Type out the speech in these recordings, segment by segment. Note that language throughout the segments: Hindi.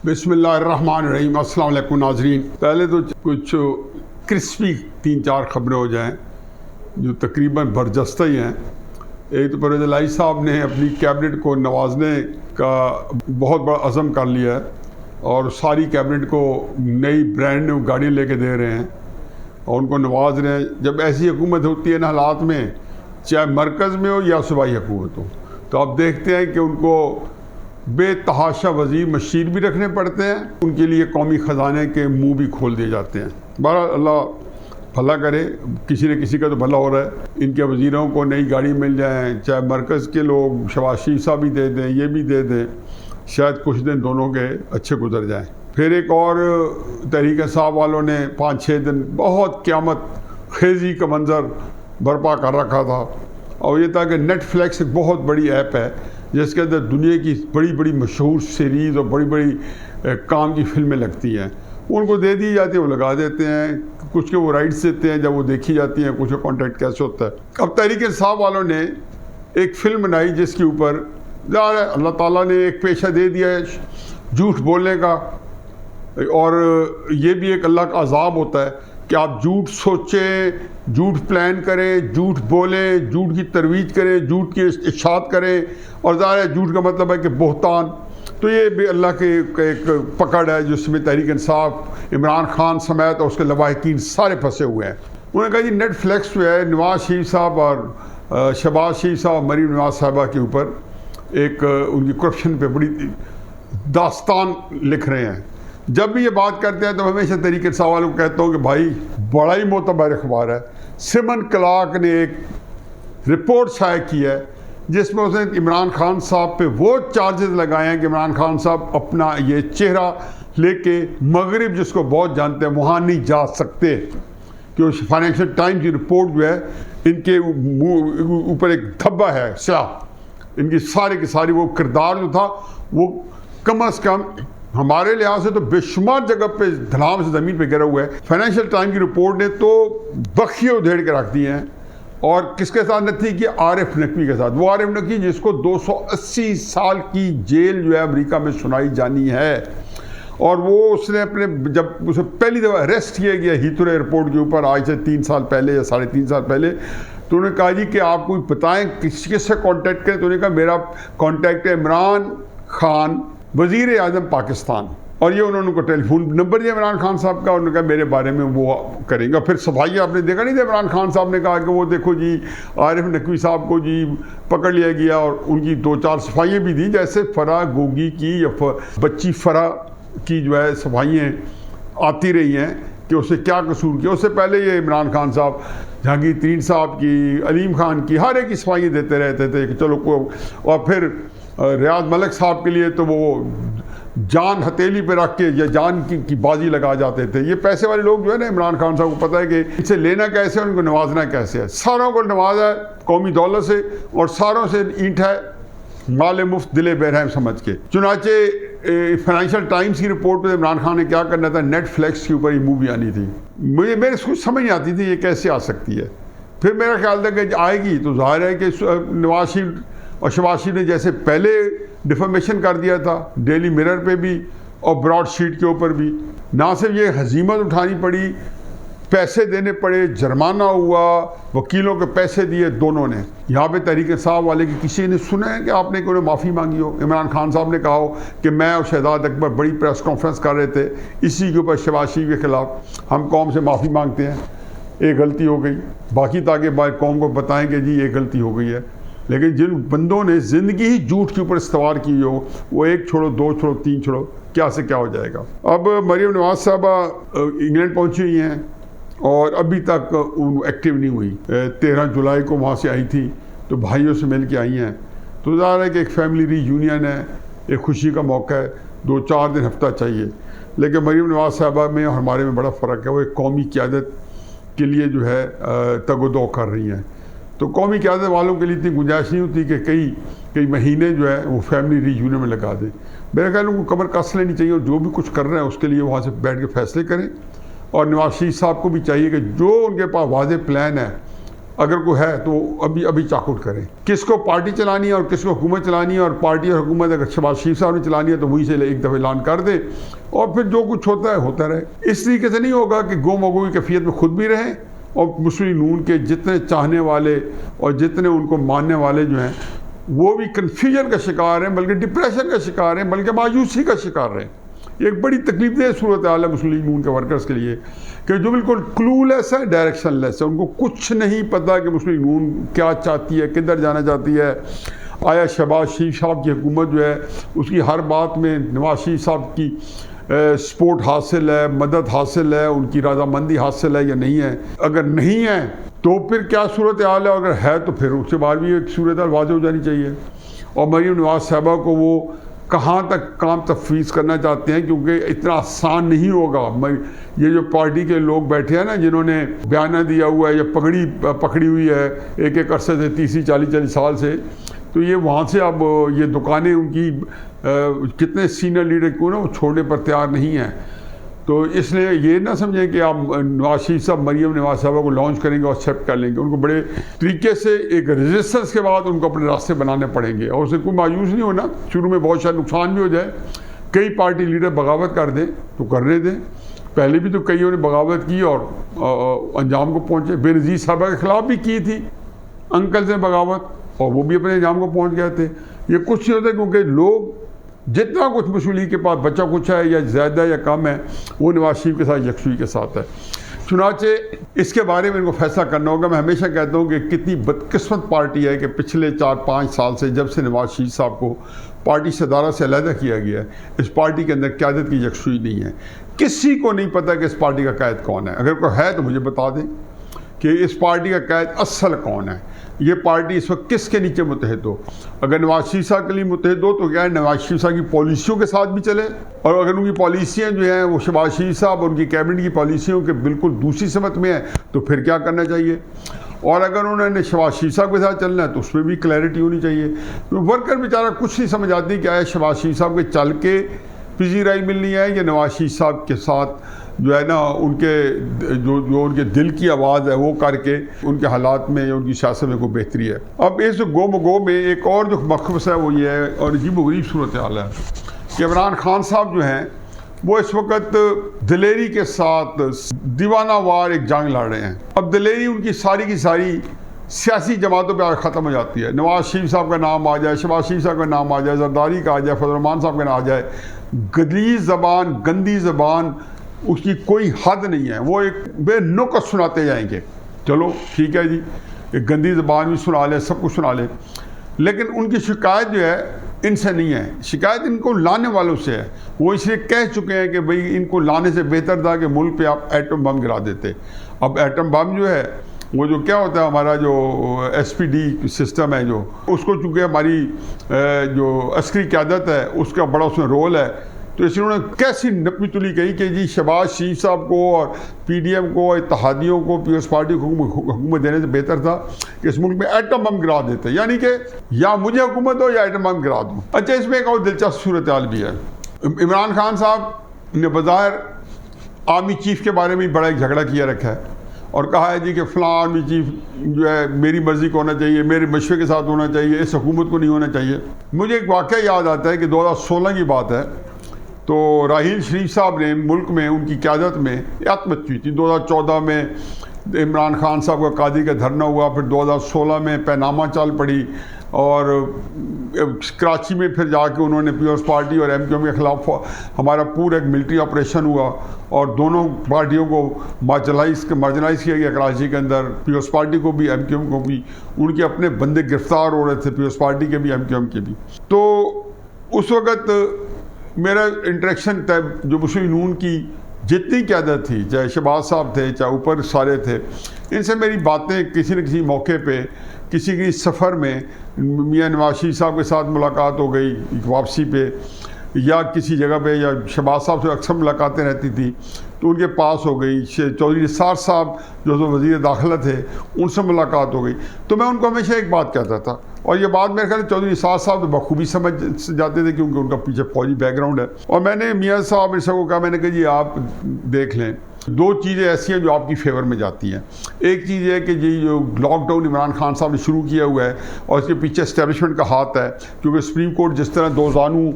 बिस्मिल्लाहिर्रहमानिर्रहीम। अस्सलाम वालेकुम नाज़रीन। पहले तो कुछ क्रिस्पी 3-4 खबरें हो जाएं जो तकरीबन बरजस्ता ही हैं। एक तो परवेज़ इलाही साहब ने अपनी कैबिनेट को नवाजने का बहुत बड़ा अज़म कर लिया है और सारी कैबिनेट को नई ब्रांड न्यू गाड़ी लेके दे रहे हैं और उनको नवाज रहे हैं। जब ऐसी हुकूमत होती है इन हालात में, चाहे मरकज़ में हो या सूबाई हुकूमत हो, तो आप देखते हैं कि उनको बेतहाशा वज़ीर मशीर भी रखने पड़ते हैं, उनके लिए कौमी ख़जाने के मुंह भी खोल दिए जाते हैं। बहरहाल अल्लाह भला करे, किसी न किसी का तो भला हो रहा है। इनके वज़ीरों को नई गाड़ी मिल जाए, चाहे मरकज़ के लोग शहबाज शरीफ साहब भी दे दें, ये भी दे दें, शायद कुछ दिन दोनों के अच्छे गुजर जाएँ। फिर एक और तहरीक इंसाफ वालों ने 5-6 दिन बहुत क़यामत खेजी का मंज़र बर्पा कर रखा था और ये था कि नेटफ्लिक्स एक बहुत बड़ी ऐप है जिसके अंदर दुनिया की बड़ी बड़ी मशहूर सीरीज़ और बड़ी बड़ी काम की फिल्में लगती हैं। उनको दे दी जाती है, वो लगा देते हैं, कुछ के वो राइट्स देते हैं जब वो देखी जाती हैं, कुछ का कॉन्टेक्ट कैसे होता है। अब तहरीक इंसाफ वालों ने एक फ़िल्म बनाई जिसके ऊपर अल्लाह ताला ने एक पेशा दे दिया है झूठ बोलने का, और ये भी एक अल्लाह का अज़ाब होता है कि आप झूठ सोचें, झूठ प्लान करें, झूठ बोलें, झूठ की तरवीज करें, झूठ की इशाअत करें, और ज़ाहिर है झूठ का मतलब है कि बोहतान। तो ये भी अल्लाह के एक पकड़ है जिसमें तहरीक इंसाफ, इमरान खान समेत और उसके लवाहिकीन सारे फंसे हुए हैं। उन्होंने कहा जी नेटफ्लिक्स जो है नवाज शरीफ साहब और शहबाज शरीफ साहब, मरीम नवाज साहबा के ऊपर एक उनकी करप्शन पे बड़ी दास्तान लिख रहे हैं। जब भी ये बात करते हैं तो हमेशा तहरीक इंसाफ वालों को कहता हूँ कि भाई बड़ा ही मोतबर अखबार है। सिमन क्लार्क ने एक रिपोर्ट शाया की है जिसमें उसने इमरान खान साहब पे वो चार्जेस लगाए हैं कि इमरान खान साहब अपना ये चेहरा लेके मगरिब, जिसको बहुत जानते हैं, वहाँ नहीं जा सकते। कि फाइनेंशियल टाइम्स की रिपोर्ट जो है इनके ऊपर एक धब्बा है स्याह, इनकी सारे की सारी वो किरदार जो था वो कम अज़ कम हमारे लिहाज से तो बेशुमार जगह पे धड़ाम से ज़मीन पे गिरा हुआ है। फाइनेंशियल टाइम की रिपोर्ट ने तो बखिए उधेड़ के रख दिए हैं। और किसके साथ नथी कि आरिफ नकवी के साथ। वो आरिफ नकवी जिसको 280 साल की जेल जो है अमेरिका में सुनाई जानी है, और वो उसने अपने जब उसे पहली दफ़ा अरेस्ट किया गया हीथ्रो एयरपोर्ट के ऊपर आज से 3 साल पहले या 3.5 साल पहले, तो उन्होंने कहा जी कि आप कोई बताएं किससे कॉन्टैक्ट करें। तो उन्होंने कहा मेरा कॉन्टैक्ट है इमरान खान, वज़ीर आज़म पाकिस्तान, और ये उन्होंने उनको टेलीफोन नंबर दिया इमरान खान साहब का। उन्होंने कहा मेरे बारे में वो करेंगे। फिर सफाई आपने देखा नहीं था, इमरान खान साहब ने कहा कि वो देखो जी आरिफ नकवी साहब को जी पकड़ लिया गया, और उनकी 2-4 सफाइयाँ भी दी, जैसे फरा गोगी की या बच्ची फरा की जो है सफाइयाँ आती रही हैं कि उससे क्या कसूर किया। उससे पहले ये इमरान खान साहब जहांगीर तरीन साहब की, अलीम खान की, हर एक की सफाइयाँ देते रहते थे कि चलो को। और फिर रियाज मलिक साहब के लिए तो वो जान हथेली पे रख के या जान की बाजी लगा जाते थे। ये पैसे वाले लोग जो है ना, इमरान खान साहब को पता है कि इसे लेना कैसे है, उनको नवाजना कैसे है। सारों को नवाजा है कौमी दौलत से, और सारों से ईंट है माल मुफ्त दिले बेरहम समझ के। चुनाचे फाइनेंशियल टाइम्स की रिपोर्ट में इमरान खान ने क्या करना था, नेटफ्लिक्स के ऊपर ये मूवी आनी थी। मेरे कुछ समझ नहीं आती थी ये कैसे आ सकती है। फिर मेरा ख्याल था कि आएगी तो जाहिर है कि नवाज शरीफ और शहबाज शरीफ ने जैसे पहले डिफेमेशन कर दिया था डेली मिरर पे भी और ब्रॉडशीट के ऊपर भी, ना सिर्फ ये हजीमत उठानी पड़ी, पैसे देने पड़े, जुर्माना हुआ, वकीलों के पैसे दिए दोनों ने। यहाँ पे तहरीक इंसाफ वाले की किसी ने सुना है कि आपने कोई माफ़ी मांगी हो। इमरान खान साहब ने कहा हो कि मैं और शहजाद अकबर बड़ी प्रेस कॉन्फ्रेंस कर रहे थे इसी के ऊपर शहबाज शरीफ के ख़िलाफ़, हम कौम से माफ़ी मांगते हैं, एक गलती हो गई, बाकी ताकि बाद कौम को बताएंगे जी ये गलती हो गई है। लेकिन जिन बंदों ने ज़िंदगी ही झूठ के ऊपर इस्तवार की हो, वो 1 छोड़ो 2 छोड़ो 3 छोड़ो, क्या से क्या हो जाएगा। अब मरीम नवाज साहबा इंग्लैंड पहुंची हुई हैं और अभी तक एक्टिव नहीं हुई। 13 जुलाई को वहाँ से आई थी तो भाइयों से मिल के आई हैं। तो ज़ाहिर है कि एक फैमिली रीयूनियन है, एक खुशी का मौका है, 2-4 दिन हफ्ता चाहिए। लेकिन मरीम नवाज साहबा में और हमारे में बड़ा फ़र्क है। वो एक कौमी क़यादत के लिए जो है तगोदो कर रही हैं। तो कौमी क़यादत वालों के लिए इतनी गुंजाइश नहीं होती कि कई महीने जो है वो फैमिली रीयूनियन में लगा दें। मेरे ख्याल में उनको कमर कस लेनी चाहिए और जो भी कुछ कर रहे हैं उसके लिए वहाँ से बैठ के फैसले करें। और नवाज शरीफ साहब को भी चाहिए कि जो उनके पास वाज़ेह प्लान है अगर कोई है तो अभी अभी चाकउट करें। किसको पार्टी चलानी है और किसको हुकूमत चलानी है, और पार्टी और हुकूमत अगर शहबाज शरीफ साहब ने चलानी है तो वहीं से एक दफ़ा ऐलान कर दे और फिर जो कुछ होता है होता रहे। इस तरीके से नहीं होगा कि गो मगो की कैफियत में खुद भी रहें और मुस्लिम नून के जितने चाहने वाले और जितने उनको मानने वाले जो हैं वो भी कन्फ्यूजन का शिकार हैं, बल्कि डिप्रेशन का शिकार हैं, बल्कि मायूसी का शिकार हैं। ये एक बड़ी तकलीफदेह सूरत हाल है मुस्लिम नून के वर्कर्स के लिए कि जो बिल्कुल क्लूलेस है, डायरेक्शनलेस है, उनको कुछ नहीं पता कि मुस्लिम नून क्या चाहती है, किधर जाना चाहती है। आया शहबाज शरीफ साहब की हुकूमत जो है उसकी हर बात में नवाज शरीफ साहब की सपोर्ट हासिल है, मदद हासिल है, उनकी रजामंदी हासिल है या नहीं है। अगर नहीं है तो फिर क्या सूरत हाल है, अगर है तो फिर उसके बाद भी एक सूरत हाल वाज़ेह हो जानी चाहिए। और मरीम नवाज साहबा को वो कहाँ तक काम तफवीज़ करना चाहते हैं, क्योंकि इतना आसान नहीं होगा। ये जो पार्टी के लोग बैठे हैं ना, जिन्होंने बयाना दिया हुआ है या पकड़ी हुई है एक एक अरसे से 30-40 साल से, तो ये वहाँ से अब ये दुकानें उनकी कितने सीनियर लीडर को ना वो छोड़ने पर तैयार नहीं हैं। तो इसलिए ये ना समझें कि आप नवाज शरीफ साहब मरीम नवाज साहबा को लॉन्च करेंगे और एक्सेप्ट कर लेंगे। उनको बड़े तरीके से एक रेजिस्टेंस के बाद उनको अपने रास्ते बनाने पड़ेंगे और उससे कोई मायूस नहीं होना। शुरू में बहुत शायद नुकसान भी हो जाए, कई पार्टी लीडर बगावत कर दें तो करने दें। पहले भी तो कईयों ने बगावत की और अंजाम को पहुँचे। बेनज़ीर साहबा के ख़िलाफ़ भी की थी अंकल से बगावत और वो भी अपने अंजाम को पहुँच गए थे। ये कुछ नहीं होता, क्योंकि लोग जितना कुछ मसूली के पास बचा कुछ है या ज़्यादा या कम है वो नवाज शरीफ के साथ यकसुई के साथ है। चुनाचे इसके बारे में इनको फैसला करना होगा। मैं हमेशा कहता हूँ कि कितनी बदकिस्मत पार्टी है कि पिछले 4-5 साल से जब से नवाज शरीफ साहब को पार्टी सदारत से अलहदा किया गया है, इस पार्टी के अंदर क़यादत की यकसुई नहीं है। किसी को नहीं पता कि इस पार्टी का क़ायद कौन है। अगर कोई है तो मुझे बता दें कि इस पार्टी का क़ायद असल कौन है। ये पार्टी इस वक्त किसके नीचे मुतहद हो। अगर नवाज शरीफ साहब के लिए मुतहद हो तो क्या है, नवाज शरीफ साहब की पॉलिसियों के साथ भी चले, और अगर उनकी पॉलिसियाँ जो हैं वो शहबाज शरीफ साहब और उनकी कैबिनेट की पॉलिसियों के बिल्कुल दूसरी समत में है तो फिर क्या करना चाहिए। और अगर उन्होंने शहबाज शरीफ साहब के साथ चलना है तो उसमें भी क्लैरिटी होनी चाहिए। तो वर्कर बेचारा कुछ नहीं समझ आती क्या है, शहबाज शरीफ साहब के चल के पजीराई मिलनी है या नवाज शरीफ साहब के साथ जो है ना उनके जो उनके दिल की आवाज़ है वो करके उनके हालात में या उनकी सियासत में कोई बेहतरी है। अब इस गो में एक और जो मखबस है वो ये है और अजीब व गरीब सूरत हाल है कि इमरान खान साहब जो हैं वो इस वक्त दिलेरी के साथ दीवाना वार एक जंग लड़ रहे हैं। अब दिलेरी उनकी सारी की सारी सियासी जमातों पर ख़त्म हो जाती है। नवाज शरीफ साहब का नाम आ जाए, शहबाज शरीफ साहब का नाम आ जाए, जरदारी का आ जाए, फजल रहमान साहब का नाम आ जाए, गलीज ज़बान, गंदी ज़बान, उसकी कोई हद नहीं है। वो एक बेनुक्स सुनाते जाएंगे। चलो ठीक है जी, एक गंदी ज़बान भी सुना ले, सब कुछ सुना ले, लेकिन उनकी शिकायत जो है इनसे नहीं है, शिकायत इनको लाने वालों से है। वो इसलिए कह चुके हैं कि भाई इनको लाने से बेहतर था कि मुल्क पे आप एटम बम गिरा देते। अब एटम बम जो है वो जो क्या होता है, हमारा जो SPD सिस्टम है जो उसको चूँकि हमारी जो अस्करी क़यादत है उसका बड़ा उसमें रोल है, तो इसलिए उन्होंने कैसी नपी तुली कही कि जी शहबाज शरीफ साहब को और PDM को, इत्तेहादियों को, पीपल्स पार्टी को हुकूमत देने से बेहतर था कि इस मुल्क में एटम बम गिरा देते, यानी कि या मुझे हुकूमत हो या एटम बम गिरा दूँ। अच्छा, इसमें एक और दिलचस्प सूरत हाल भी है। इमरान खान साहब ने बज़ाहिर आर्मी चीफ के बारे में बड़ा एक झगड़ा किया रखा है और कहा है जी कि फ़लाँ आर्मी चीफ जो है मेरी मर्ज़ी को होना चाहिए, मेरे मशवरे के साथ होना चाहिए, इस हुकूमत को नहीं होना चाहिए। मुझे एक वाक़या याद आता है कि 2016 की बात है, तो राहील शरीफ साहब ने मुल्क में उनकी क़यादत में आत्महत्या हुई थी। 2014 में इमरान खान साहब का कादी का धरना हुआ, फिर 2016 में पैनामा चल पड़ी और कराची में फिर जाके उन्होंने पीपल्स पार्टी और MQM के ख़िलाफ़ हमारा पूरा एक मिलिट्री ऑपरेशन हुआ और दोनों पार्टियों को मार्जिनाइज़ किया गया कराची के अंदर। पीपल्स पार्टी को भी MQM को भी, उनके अपने बंदे गिरफ्तार हो रहे थे, पीपल्स पार्टी के भी MQM के भी। तो उस वक़्त मेरा इंटरेक्शन तब जो मुस्लिम नून की जितनी क़यादत थी, चाहे शहबाज साहब थे चाहे ऊपर सारे थे, इनसे मेरी बातें किसी न किसी मौके पे किसी की सफ़र में मियाँ नवाज शरीफ साहब के साथ मुलाकात हो गई वापसी पे, या किसी जगह पे, या शहबाज साहब से अक्सर मुलाकातें रहती थी तो उनके पास हो गई। चौधरी निसार साहब जो वज़ीर दाखिला थे उनसे मुलाकात हो गई। तो मैं उनको हमेशा एक बात कहता था और ये बात मेरे ख्याल चौधरी निसार साहब तो बखूबी समझ जाते थे क्योंकि उनका पीछे फौजी बैकग्राउंड है। और मैंने मियाँ साहब मिर्ज़ा को कहा, मैंने कहा जी आप देख लें दो चीज़ें ऐसी हैं जो आपकी फेवर में जाती हैं। एक चीज़ है कि जी जो लॉकडाउन इमरान खान साहब ने शुरू किया हुआ है और इसके पीछे एस्टेब्लिशमेंट का हाथ है, क्योंकि सुप्रीम कोर्ट जिस तरह दो जानू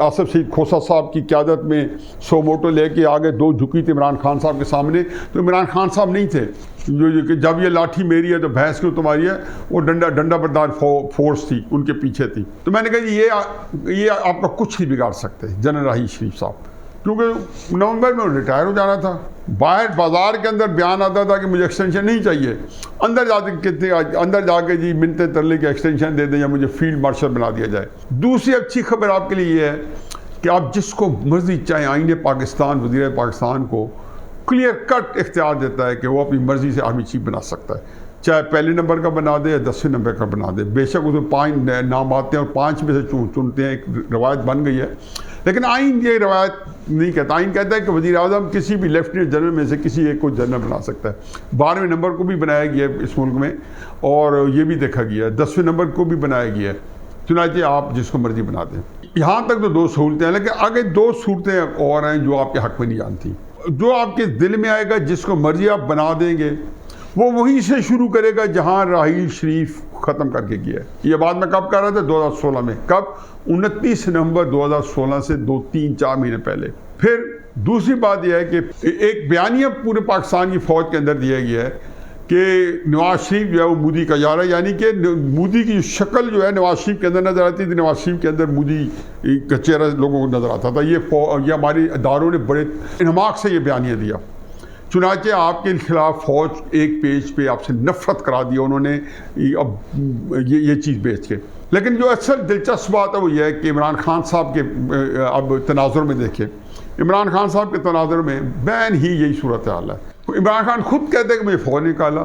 आसिफ सईद खोसा साहब की क़यादत में सो मोटो लेके आगे दो झुकी थी इमरान खान साहब के सामने, तो इमरान खान साहब नहीं थे जो जब ये लाठी मेरी है तो भैंस क्यों तुम्हारी है, वो डंडा बरदार फोर्स थी उनके पीछे थी। तो मैंने कहा जी ये आपका कुछ नहीं बिगाड़ सकते जनरल राहील शरीफ साहब, क्योंकि नवंबर में रिटायर हो जाना था। बाहर बाजार के अंदर बयान आता था कि मुझे एक्सटेंशन नहीं चाहिए, अंदर जाके जी मिन्नतें तरले की एक्सटेंशन दे दें या मुझे फील्ड मार्शल बना दिया जाए। दूसरी अच्छी खबर आपके लिए ये है कि आप जिसको मर्जी चाहे आईने पाकिस्तान वज़ीर पाकिस्तान को क्लियर कट इख्तियार देता है कि वो अपनी मर्जी से आर्मी चीफ बना सकता है, चाहे पहले नंबर का बना दे या 10वें नंबर का बना दे। बेशक उसमें 5 नाम आते हैं और 5 में से चुनते हैं, एक रवायत बन गई है, लेकिन आइन ये रवायत नहीं कहता। आइन कहता है कि वज़ीर आज़म किसी भी लेफ्टिनेंट जनरल में से किसी एक को जनरल बना सकता है। 12वें नंबर को भी बनाया गया है इस मुल्क में, और ये भी देखा गया है 10वें नंबर को भी बनाया गया है। चुनांचे आप जिसको मर्जी बना दें। यहाँ तक तो 2 सहूलतें हैं, लेकिन आगे 2 सूरतें और हैं जो आपके हक में नहीं जानती। जो आपके दिल में आएगा जिसको मर्जी आप बना देंगे, वो वहीं से शुरू करेगा जहां राहील शरीफ ख़त्म करके किया है। ये बात मैं कब कर रहा था? 2016 में। कब? 29 नवंबर 2016 से 2-3-4 महीने पहले। फिर दूसरी बात यह है कि एक बयानिया पूरे पाकिस्तान की फ़ौज के अंदर दिया गया है कि नवाज शरीफ जो है वो मोदी का यार है, यानी कि मोदी की शक्ल जो है नवाज शरीफ के अंदर नज़र आती थी, नवाज शरीफ के अंदर मोदी का चेहरा लोगों को नज़र आता था। ये हमारे इदारों ने बड़े इनमाक से ये बयानिया दिया। चुनांचे आपके खिलाफ फौज एक पेज पे आपसे नफरत करा दिया उन्होंने अब ये चीज़ बेच के। लेकिन जो असल दिलचस्प बात है वो ये है कि इमरान खान साहब के अब तनाजुर में देखें, इमरान खान साहब के तनाजुर में बैन ही यही सूरत हाल है। इमरान खान खुद कहते हैं कि मुझे फ़ौज निकाला।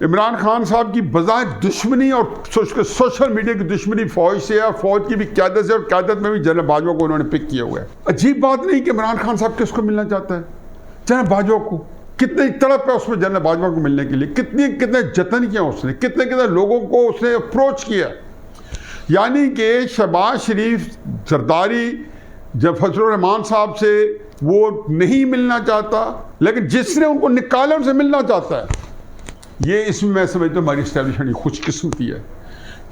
इमरान खान साहब की बजाय दुश्मनी और सोशल मीडिया की दुश्मनी फ़ौज से है, फ़ौज की भी क़यादत से, और क़यादत में भी जनरल बाजवा को उन्होंने पिक किया हुआ है। अजीब बात नहीं कि इमरान खान साहब किसको मिलना चाहता है? जनरल बाजवा को। कितनी तड़प है उसमें जनरल बाजवा को मिलने के लिए, कितने जतन किया उसने, कितने लोगों को उसने अप्रोच किया। यानी कि शहबाज शरीफ जरदारी जब फजलुर रहमान साहब से वो नहीं मिलना चाहता, लेकिन जिसने उनको निकाला उनसे मिलना चाहता है। ये इसमें मैं समझता हूँ हमारी इस्टेब्लिशमेंट की खुशकिस्मती है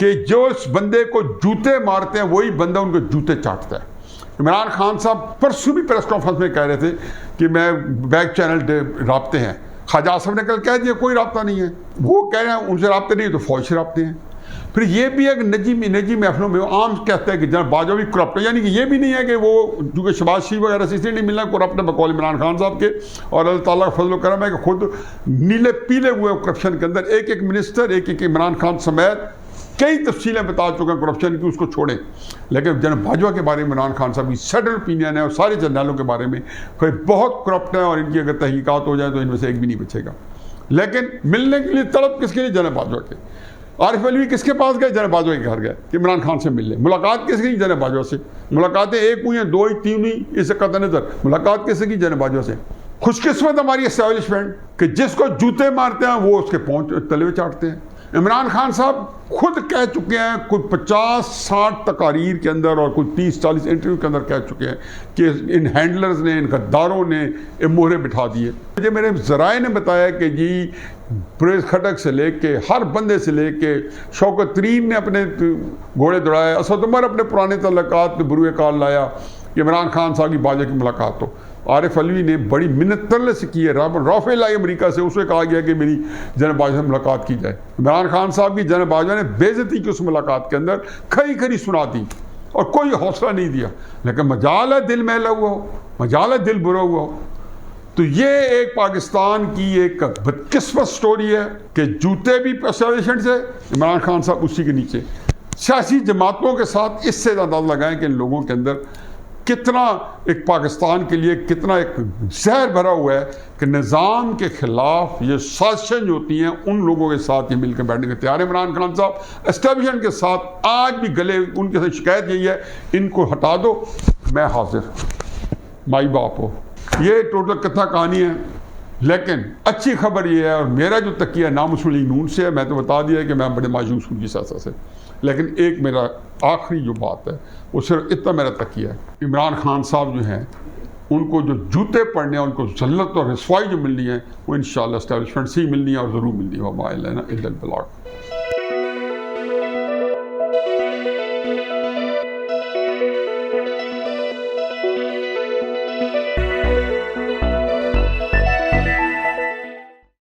कि जो इस बंदे को जूते मारते हैं वही बंदा उनको जूते चाटता है। इमरान खान साहब परसों भी प्रेस कॉन्फ्रेंस में कह रहे थे कि मैं बैक चैनल राब्ते हैं। ख्वाजा आसिफ ने कल कह दिया कोई राब्ता नहीं है, वो कह रहे हैं उनसे राब्ते नहीं तो फौज से राब्ते हैं। फिर ये भी एक नजी महफलों में आम कहता है कि जनरल बाजवा भी करप्ट है, यानी कि ये भी नहीं है कि वो चूँकि शहबाज शरीफ वगैरह से इसलिए नहीं मिलना करप्ट है बकौल इमरान खान साहब के, और अल्लाह ताला का फजल करम है कि खुद नीले पीले हुए करप्शन के अंदर एक मिनिस्टर एक इमरान खान समेत कई तफसीलें बता चुके हैं करप्शन की, उसको छोड़ें। लेकिन जनरल बाजवा के बारे में इमरान खान साहब की सेटल ओपिनियन है, और सारे जनरलों के बारे में कोई बहुत करप्ट है और इनकी अगर तहकीकात हो जाए तो इनमें से एक भी नहीं बचेगा। लेकिन मिलने के लिए तड़प किसके लिए? जनरल बाजवा के। आरिफ अलवी किसके पास गए? जनरल बाजवा के घर गए कि इमरान खान से मिलने। मुलाकात किसकी? जनरल बाजवा से। मुलाकातें एक हुई हैं, 2 हुई, 3 हुई, इससे कतई नज़र मुलाकात किससे की? जनरल बाजवा से। खुशकिस्मत हमारी एस्टेब्लिशमेंट कि जिसको जूते मारते हैं वो उसके पहुँच तलवे चाटते हैं। इमरान खान साहब खुद कह चुके हैं, कुछ 50-60 तकारीर के अंदर और कुछ 30-40 इंटरव्यू के अंदर कह चुके हैं कि इन हैंडलर्स ने, इन गद्दारों ने मोहरे बिठा दिए। मुझे मेरे ज़राए ने बताया कि जी प्रेस खटक से लेके हर बंदे से लेके शौकत तरीन ने अपने घोड़े दौड़ाए, असद उमर अपने पुराने तल्लुकात पे बुरुए काल लाया कि इमरान खान साहब की बाजवा की मुलाकात हो। आरिफ अलवी ने बड़ी मिन्नत तरले से की है, राफेल आई अमेरिका से, उसे कहा गया कि मेरी जनरल बाजवा से मुलाकात की जाए। इमरान खान साहब की जनरल बाजवा ने बेइज्जती की उस मुलाकात के अंदर खरी सुना दी और कोई हौसला नहीं दिया। लेकिन मजाल है दिल मैला हुआ हो, मजाल है दिल बुरा हुआ हो। तो ये एक पाकिस्तान की एक बदकिस्मत स्टोरी है कि जूते भी एस्टेब्लिशमेंट से, इमरान खान साहब उसी के नीचे। सियासी जमातों के साथ इससे अंदाज़ा लगाएं कि इन लोगों के अंदर कितना एक पाकिस्तान के लिए कितना एक जहर भरा हुआ है कि निज़ाम के ख़िलाफ़ ये साजिशें जो होती हैं उन लोगों के साथ ये मिलकर बैठने के तैयार है इमरान खान साहब। एस्टेब्लिशमेंट के साथ आज भी गले उनके साथ शिकायत यही है, इनको हटा दो, मैं हाजिर, माई बाप हो। ये टोटल कथा कहानी है। लेकिन अच्छी खबर ये है, और मेरा जो तकिया नामुसली नून से है, मैं तो बता दिया कि मैं बड़े मायूस हूँ जिस ऐसा से। लेकिन एक मेरा आखिरी जो बात है वो सिर्फ इतना मेरा तकिया है। इमरान खान साहब जो हैं उनको जो जूते पड़ने हैं, उनको जल्लत और रसवाई जो मिलनी है, वो इंशाअल्लाह एस्टैब्लिशमेंट से ही मिलनी है और ज़रूर मिलनी है। वमा अलैना इल्लल बलाग।